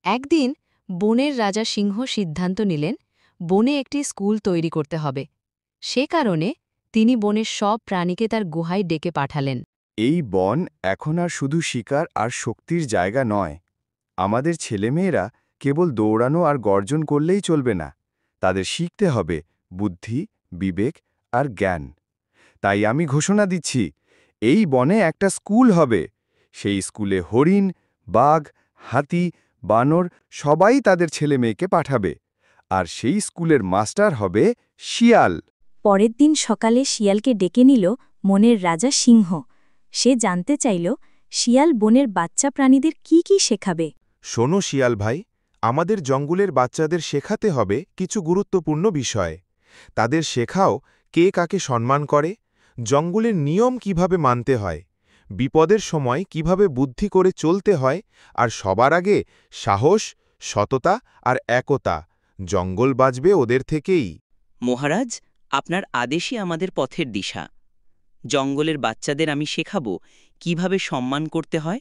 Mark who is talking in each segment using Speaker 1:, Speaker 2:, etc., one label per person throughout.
Speaker 1: একদিন বনের রাজা সিংহ সিদ্ধান্ত নিলেন বনে একটি স্কুল তৈরি করতে হবে। সে কারণে তিনি বনের সব প্রাণীকে তার গুহায় ডেকে পাঠালেন।
Speaker 2: এই বন এখন আর শুধু শিকার আর শক্তির জায়গা নয়। আমাদের ছেলেমেয়েরা কেবল দৌড়ানো আর গর্জন করলেই চলবে না, তাদের শিখতে হবে বুদ্ধি, বিবেক আর জ্ঞান। তাই আমি ঘোষণা দিচ্ছি, এই বনে একটা স্কুল হবে। সেই স্কুলে হরিণ, বাঘ, হাতি, বানর সবাই তাদের ছেলেমেয়েকে পাঠাবে। আর সেই স্কুলের মাস্টার হবে শিয়াল।
Speaker 3: পরের দিন সকালে শিয়ালকে ডেকে নিল বনের রাজা সিংহ। সে জানতে চাইল শিয়াল বনের বাচ্চা প্রাণীদের কি কি শেখাবে।
Speaker 4: শোনো শিয়াল ভাই, আমাদের জঙ্গলের বাচ্চাদের শেখাতে হবে কিছু গুরুত্বপূর্ণ বিষয়। তাদের শেখাও কে কাকে সম্মান করে, জঙ্গলের নিয়ম কিভাবে মানতে হয়, বিপদের সময় কিভাবে বুদ্ধি করে চলতে হয়, আর সবার আগে সাহস, সততা আর একতা। জঙ্গল বাঁচবে ওদের থেকেই।
Speaker 5: মহারাজ, আপনার আদেশই আমাদের পথের দিশা। জঙ্গলের বাচ্চাদের আমি শেখাবো কিভাবে সম্মান করতে হয়,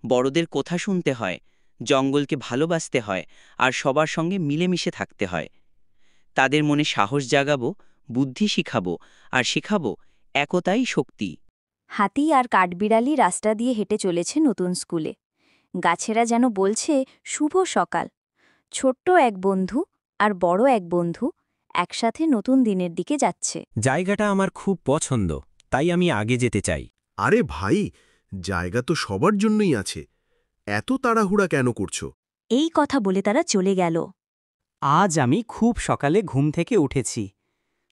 Speaker 5: বড়দের কথা শুনতে হয়, জঙ্গলকে ভালোবাসতে হয় আর সবার সঙ্গে মিলেমিশে থাকতে হয়। তাদের মনে সাহস জাগাবো, বুদ্ধি শিখাবো আর শেখাবো একতাই শক্তি।
Speaker 3: হাতি আর কাঠবিড়ালি রাস্তা দিয়ে হেঁটে চলেছে নতুন স্কুলে। গাছেরা যেন বলছে শুভ সকাল। ছোট্ট এক বন্ধু আর বড় এক বন্ধু একসাথে নতুন দিনের দিকে যাচ্ছে।
Speaker 6: জায়গাটা আমার খুব পছন্দ, তাই আমি আগে যেতে চাই।
Speaker 7: আরে ভাই, জায়গা তো সবার জন্যই আছে, এত তাড়াহুড়া কেন করছো?
Speaker 3: এই কথা বলে তারা চলে গেল।
Speaker 8: আজ আমি খুব সকালে ঘুম থেকে উঠেছি।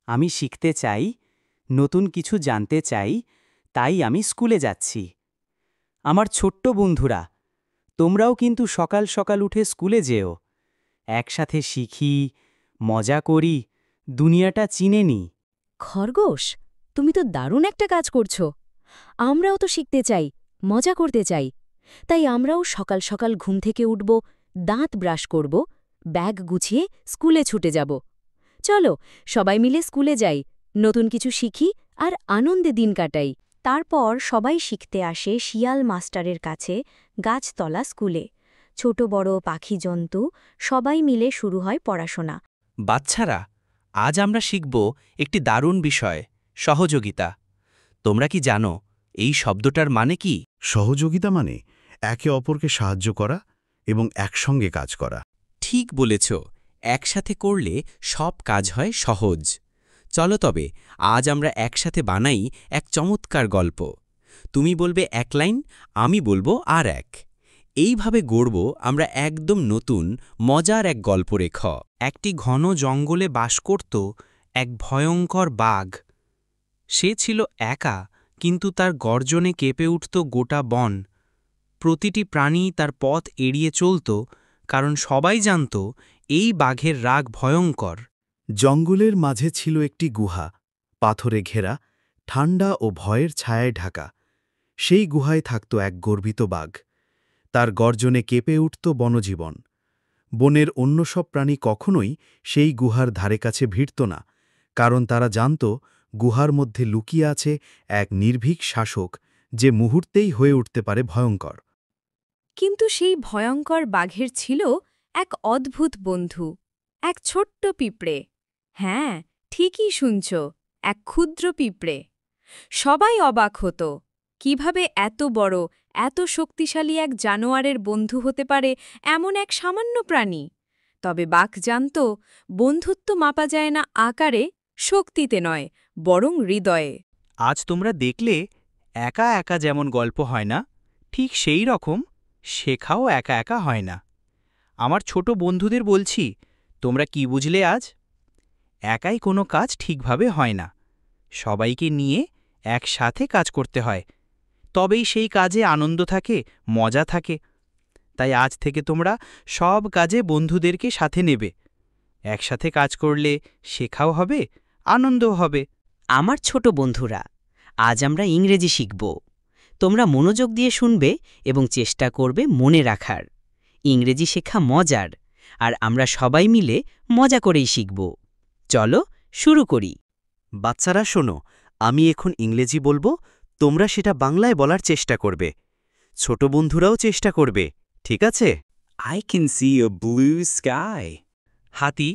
Speaker 8: আমি শিখতে চাই, নতুন কিছু জানতে চাই, তাই আমি স্কুলে যাচ্ছি। আমার ছোট্ট বন্ধুরা, তোমরাও কিন্তু সকাল সকাল উঠে স্কুলে যেও। একসাথে শিখি, মজা করি, দুনিয়াটা চিনে নিই।
Speaker 1: খরগোশ, তুমি তো দারুণ একটা কাজ করছো। আমরাও তো শিখতে চাই, মজা করতে চাই। তাই আমরাও সকাল সকাল ঘুম থেকে উঠব, দাঁত ব্রাশ করব, ব্যাগ গুছিয়ে স্কুলে ছুটে যাব। চলো সবাই মিলে স্কুলে যাই, নতুন কিছু শিখি আর আনন্দে দিন কাটাই।
Speaker 3: তারপর সবাই শিখতে আসে শিয়াল মাস্টারের কাছে গাছতলা স্কুলে। ছোট বড় পাখি জন্তু সবাই মিলে শুরু হয় পড়াশোনা।
Speaker 6: বাচ্চারা, আজ আমরা শিখব একটি দারুণ বিষয়, সহযোগিতা। তোমরা কি জানো এই শব্দটার মানে কি?
Speaker 7: সহযোগিতা মানে একে অপরকে সাহায্য করা এবং একসঙ্গে কাজ করা।
Speaker 6: ঠিক বলেছ, একসাথে করলে সব কাজ হয় সহজ। চলো তবে আজ আমরা একসাথে বানাই এক চমৎকার গল্প। তুমি বলবে এক লাইন, আমি বলবো আর এক। এইভাবে গড়ব আমরা একদম নতুন মজার এক গল্পরেখ। একটি ঘন জঙ্গলে বাস করত এক ভয়ঙ্কর বাঘ। সে ছিল একা, কিন্তু তার গর্জনে কেঁপে উঠত গোটা বন। প্রতিটি প্রাণী তার পথ এড়িয়ে চলত, কারণ সবাই জানত এই বাঘের রাগ ভয়ঙ্কর।
Speaker 7: জঙ্গলের মাঝে ছিল একটি গুহা, পাথরে ঘেরা, ঠান্ডা ও ভয়ের ছায়ায় ঢাকা। সেই গুহায় থাকত এক গর্বিত বাঘ। তার গর্জনে কেঁপে উঠত বনজীবন। বনের অন্য সব প্রাণী কখনোই সেই গুহার ধারে কাছে ভিড়ত না, কারণ তারা জানত গুহার মধ্যে লুকিয়ে আছে এক নির্ভীক শাসক, যে মুহূর্তেই হয়ে উঠতে পারে ভয়ঙ্কর।
Speaker 1: কিন্তু সেই ভয়ঙ্কর বাঘের ছিল এক অদ্ভুত বন্ধু, এক ছোট্ট পিঁপড়ে। হ্যাঁ, ঠিকই শুনছ, এক ক্ষুদ্র পিঁপড়ে। সবাই অবাক হতো, কিভাবে এত বড়, এত শক্তিশালী এক জানোয়ারের বন্ধু হতে পারে এমন এক সামান্য প্রাণী। তবে বাঘ জানত, বন্ধুত্ব মাপা যায় না আকারে, শক্তিতে নয়, বরং হৃদয়ে।
Speaker 6: আজ তোমরা দেখলে একা একা যেমন গল্প হয় না, ঠিক সেই রকম শেখাও একা একা হয় না। আমার ছোট বন্ধুদের বলছি, তোমরা কি বুঝলে আজ? একাই কোনো কাজ ঠিকভাবে হয় না, সবাইকে নিয়ে একসাথে কাজ করতে হয়, তবেই সেই কাজে আনন্দ থাকে, মজা থাকে। তাই আজ থেকে তোমরা সব কাজে বন্ধুদেরকে সাথে নেবে। একসাথে কাজ করলে শেখাও হবে, আনন্দও হবে।
Speaker 5: আমার ছোট বন্ধুরা, আজ আমরা ইংরেজি শিখব। তোমরা মনোযোগ দিয়ে শুনবে এবং চেষ্টা করবে মনে রাখার। ইংরেজি শেখা মজার, আর আমরা সবাই মিলে মজা করেই শিখব। চলো শুরু করি।
Speaker 8: বাচ্চারা শোনো, আমি এখন ইংরেজি বলবো, তোমরা সেটা বাংলায় বলার চেষ্টা করবে। ছোট বন্ধুরাও চেষ্টা করবে, ঠিক আছে?
Speaker 9: I can see a blue sky.
Speaker 6: হাতি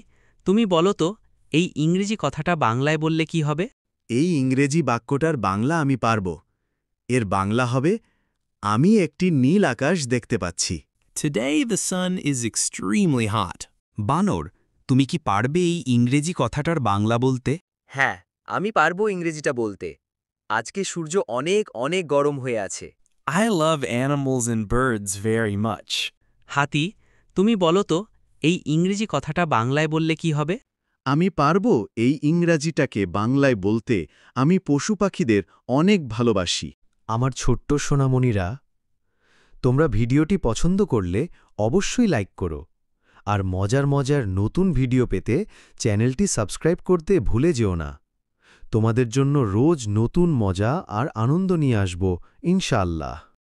Speaker 6: তুমি বলো তো এই ইংরেজি কথাটা বাংলায় বললে কি হবে?
Speaker 7: এই ইংরেজি বাক্যটার বাংলা আমি পারব। এর বাংলা হবে, আমি একটি নীল আকাশ দেখতে পাচ্ছি।
Speaker 9: Today the sun is extremely hot.
Speaker 6: বানর তুমি কি পারবে এই ইংরেজি কথাটার বাংলা বলতে?
Speaker 10: হ্যাঁ, আমি পারবো ইংরেজিটা বলতে। আজকে সূর্য অনেক অনেক গরম হয়ে আছে।
Speaker 9: I love animals and birds very much.
Speaker 6: হাতি তুমি বলো তো এই ইংরেজি কথাটা বাংলায় বললে কি হবে?
Speaker 7: আমি পারব এই ইংরাজিটাকে বাংলায় বলতে, আমি পশু পাখিদের অনেক ভালোবাসি।
Speaker 11: আমার ছোট্ট সোনামণিরা, তোমরা ভিডিওটি পছন্দ করলে অবশ্যই লাইক করো আর মজার মজার নতুন ভিডিও পেতে চ্যানেলটি সাবস্ক্রাইব করতে ভুলে যেও না। তোমাদের জন্য রোজ নতুন মজা আর আনন্দ নিয়ে আসব ইনশাআল্লাহ।